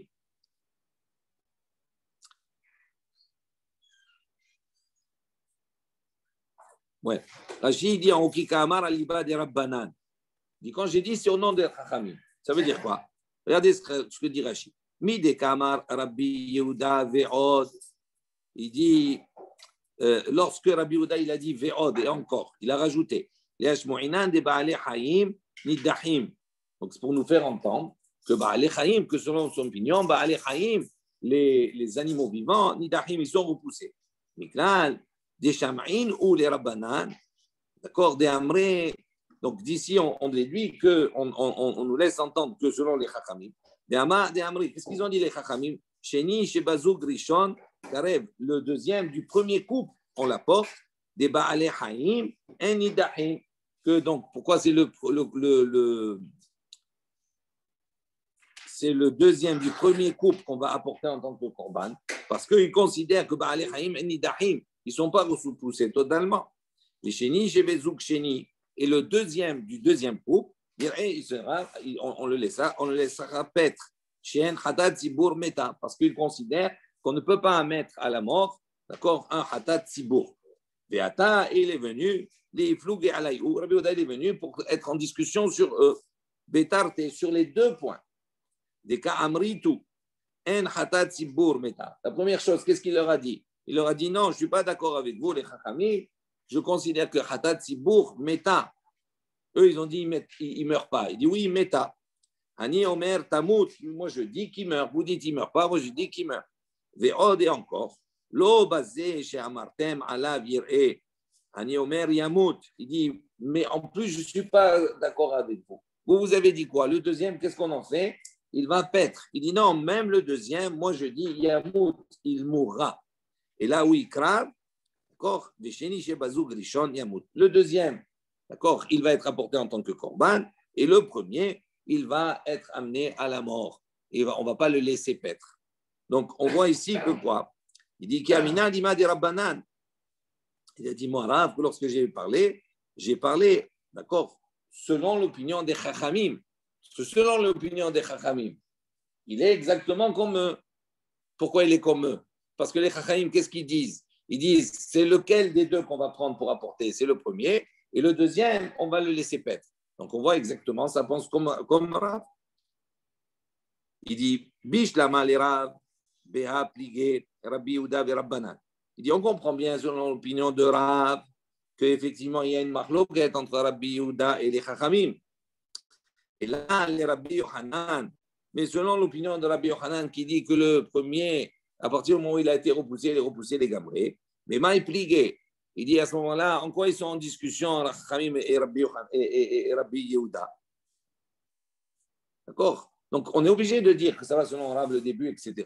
Ouais. Rashi dit en Okikamar Aliba de Rabbanan. Il dit quand j'ai dit c'est au nom des Chachamim. Ça veut dire quoi? Regardez ce que dit Rashi. Mi de Kamar Rabbi Yehuda ve'od. Il dit lorsque Rabbi Yehuda il a dit ve'od et encore, il a rajouté. Donc, c'est pour nous faire entendre que Ba'alei Chaim, que selon son opinion, Ba'alei Chaim, les animaux vivants, Nidahim, ils sont repoussés. Miklal, des Sham'in ou les Rabbanan, d'accord, des Amré. Donc, d'ici, on déduit qu'on nous laisse entendre que selon les Chachamim, des Amré, qu'est-ce qu'ils ont dit les Chachamim? Sheni, Shebazug, Rishon, Karev, le deuxième du premier couple, on l'apporte. Des Ba'alei Chaim, un Nidahim. Que donc, pourquoi c'est c'est le deuxième du premier couple qu'on va apporter en tant que korban, parce qu'ils considèrent que Ba'alei Chaim et Nidahim, ils ne sont pas repoussés totalement. Les Sheni, Shebezouk Sheni. Et le deuxième du deuxième couple, on le laissera paître. She'en Hatat Zibur Meta. Parce qu'il considère qu'on ne peut pas mettre à la mort, d'accord, un Hatat Zibur. Veata, il est venu, les Floug et Alayou. Rabbi Oda est venu pour être en discussion sur eux. Betarte, sur les deux points. Des cas Amritu. En Hatat Zibur Meta. La première chose, qu'est-ce qu'il leur a dit? Il leur a dit non, je ne suis pas d'accord avec vous, les Chachamim. Je considère que Hatat Zibur Meta. Eux, ils ont dit il ne meurt pas. Il dit oui, Meta. Ani Omer Tamut. Moi, je dis qu'il meurt. Vous dites il ne meurt pas. Moi, je dis qu'il meurt. Ve'od et encore. Lo basé chez Amartem ala vir'e. Ani Omer Yamut. Il dit mais en plus, je ne suis pas d'accord avec vous. Vous avez dit quoi? Le deuxième, qu'est-ce qu'on en fait? Il va paître. Il dit non, même le deuxième, moi je dis Yamut, il mourra. Et là où il crave, d'accord, le deuxième, d'accord, il va être apporté en tant que korban, et le premier, il va être amené à la mort. Et on ne va pas le laisser paître. Donc on voit ici que quoi? Il dit Kamina Dima di Rabbanan. Il a dit moi, Rav, lorsque j'ai parlé, d'accord, selon l'opinion des Chachamim. Selon l'opinion des Chachamim, il est exactement comme eux. Pourquoi il est comme eux? Parce que les Chachamim, qu'est-ce qu'ils disent? Ils disent, c'est lequel des deux qu'on va prendre pour apporter? C'est le premier. Et le deuxième, on va le laisser paître. Donc, on voit exactement, ça pense comme Rav. Il dit, Bish lama le Rav, Beha pligé, Rabbi Yehuda ve Rabbanan. Il dit, on comprend bien, selon l'opinion de Rav, qu'effectivement, il y a une marloquette entre Rabbi Yehuda et les Chachamim. Et là, les Rabbi Yochanan, mais selon l'opinion de Rabbi Yochanan qui dit que le premier, à partir du moment où il a été repoussé, il est repoussé les Gamré. Mais Maï Pligé, il dit à ce moment-là, en quoi ils sont en discussion, Rachamim et Rabbi Yehuda? D'accord? Donc, on est obligé de dire que ça va selon Rav le début, etc.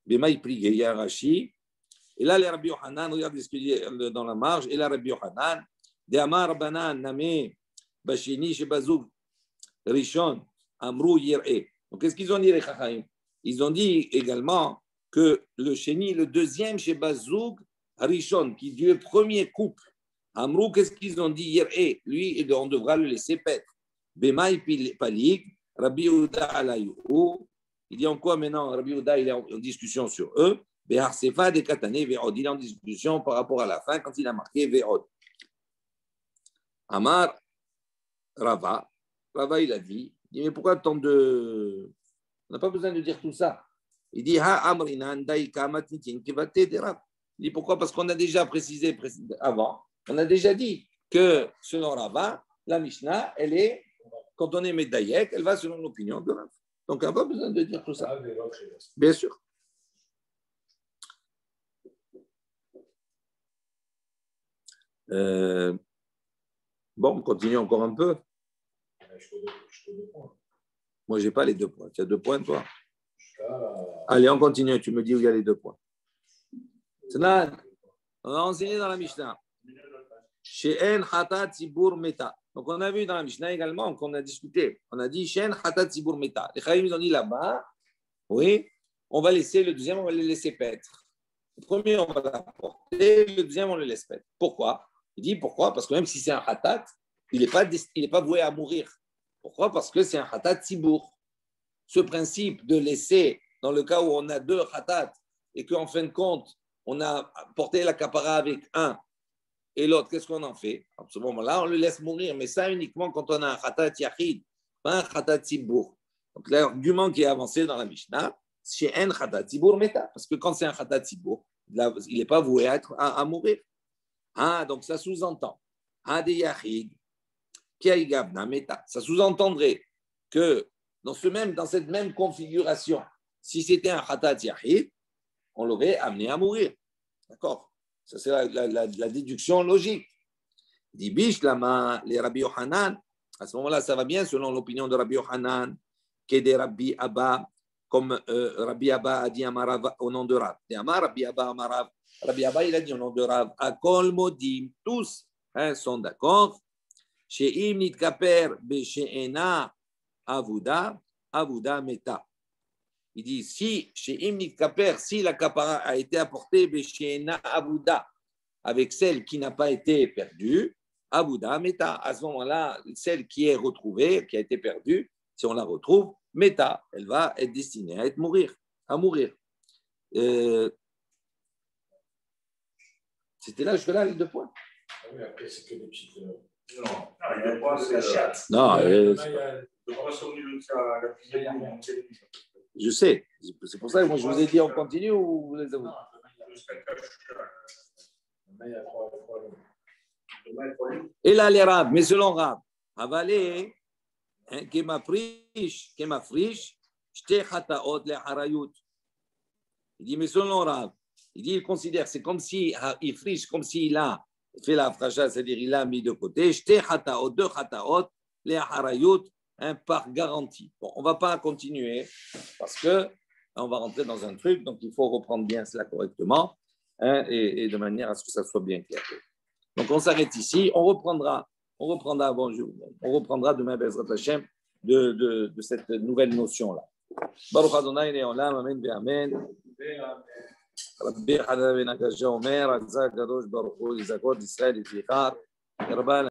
Mais Maï Pligé, il y a Rashi. Et là, les Rabbi Yochanan, regardez ce qu'il dit dans la marge. Et là, Rabbi Yochanan, de Amar Banan, Namé, Bashini, Shebazouk, Rishon, Amrou, Yir'e. Donc, qu'est-ce qu'ils ont dit, les Chachamim? Ils ont dit également que le Sheni, le deuxième Shebazouk, Rishon, qui dit le premier couple, Amrou, qu'est-ce qu'ils ont dit? Yir'e. Lui, on devra le laisser paître. Bemaï Palik, Rabbi Yehuda Alayou. Il dit en quoi maintenant? Rabbi Yehuda, il est en discussion sur eux. Behar Sefa de Katane, Ve'od. Il est en discussion par rapport à la fin quand il a marqué Ve'od. Amar, Rava, il a dit, mais pourquoi tant de... On n'a pas besoin de dire tout ça. Il dit, il dit, pourquoi? Parce qu'on a déjà précisé avant, on a déjà dit que selon Rava, la Mishnah, elle est, quand on est Medayek, elle va selon l'opinion de Rav. Donc, on n'a pas besoin de dire tout ça. Bien sûr. Bon, on continue encore un peu. Moi, je n'ai pas les 2 points. Tu as 2 points, toi? Allez, on continue. Tu me dis où il y a les 2 points. On a enseigné dans la Mishnah. She'en hatat zibur meta. Donc, on a vu dans la Mishnah également qu'on a discuté. On a dit She'en hatat zibur meta. Les Chachamim ont dit là-bas, oui, on va laisser le deuxième, on va le laisser paître. Le premier, on va l'apporter. Le deuxième, on le laisse paître. Pourquoi? Il dit pourquoi? Parce que même si c'est un hatat, il n'est pas voué à mourir. Pourquoi? Parce que c'est un hatat tibour. Ce principe de laisser, dans le cas où on a 2 hatats et qu'en fin de compte, on a porté la kapara avec un et l'autre, qu'est-ce qu'on en fait? À ce moment-là, on le laisse mourir, mais ça uniquement quand on a un hatat yachid, pas un hatat tibour. Donc l'argument qui est avancé dans la Mishnah, c'est un hatat tibour meta, parce que quand c'est un hatat tibour, il n'est pas voué à mourir. Ah, donc ça sous-entend. Ça sous-entendrait que dans cette même configuration, si c'était un khatat yahid, on l'aurait amené à mourir. D'accord? Ça, c'est la déduction logique. Dit Bish lama les Rabbi Yochanan. À ce moment-là, ça va bien selon l'opinion de Rabbi Yochanan, qui est des Rabbi Abba, comme Rabbi Abba a dit Amarav au nom de Rav. Rabbi Abba Amarav. Rabbi Abba, il a dit au nom de Rav, Akol Modim, tous sont d'accord. Chez Im Nitkaper, Besheena, Avuda, Avuda Meta. Il dit si chez Im Nitkaper, si la kapara a été apportée, Besheena, Avuda, avec celle qui n'a pas été perdue, Abouda, Meta. À ce moment-là, celle qui est retrouvée, qui a été perdue, si on la retrouve, Meta, elle va être destinée à mourir. C'était là, jusque-là, les 2 points. Oui, après, c'est que des petites. Non, les 2 points, c'est la chatte. Non, je sais. C'est pour ça que moi, je vous ai dit on continue ou vous les avez. Et là, les Rab, mais selon Rab, avalé, qui m'a friche, j'te chataot le harayut. Il dit, mais selon Rab, il considère, c'est comme si il friche, comme s'il a fait la fracha, c'est-à-dire il a mis de côté, j'te chataot, 2 chataot, les harayut, par garantie. Bon, on ne va pas continuer parce que on va rentrer dans un truc, donc il faut reprendre bien cela correctement et de manière à ce que ça soit bien clair. Donc on s'arrête ici, on reprendra demain Bezrat Hashem de cette nouvelle notion-là. Baruch Adonai Le'olam, Amen ve'Amen. Rabbi Hanav ben Akasha Omer, Azza Kadosh Baruch Hu, Yizakot Israël et Tzichar.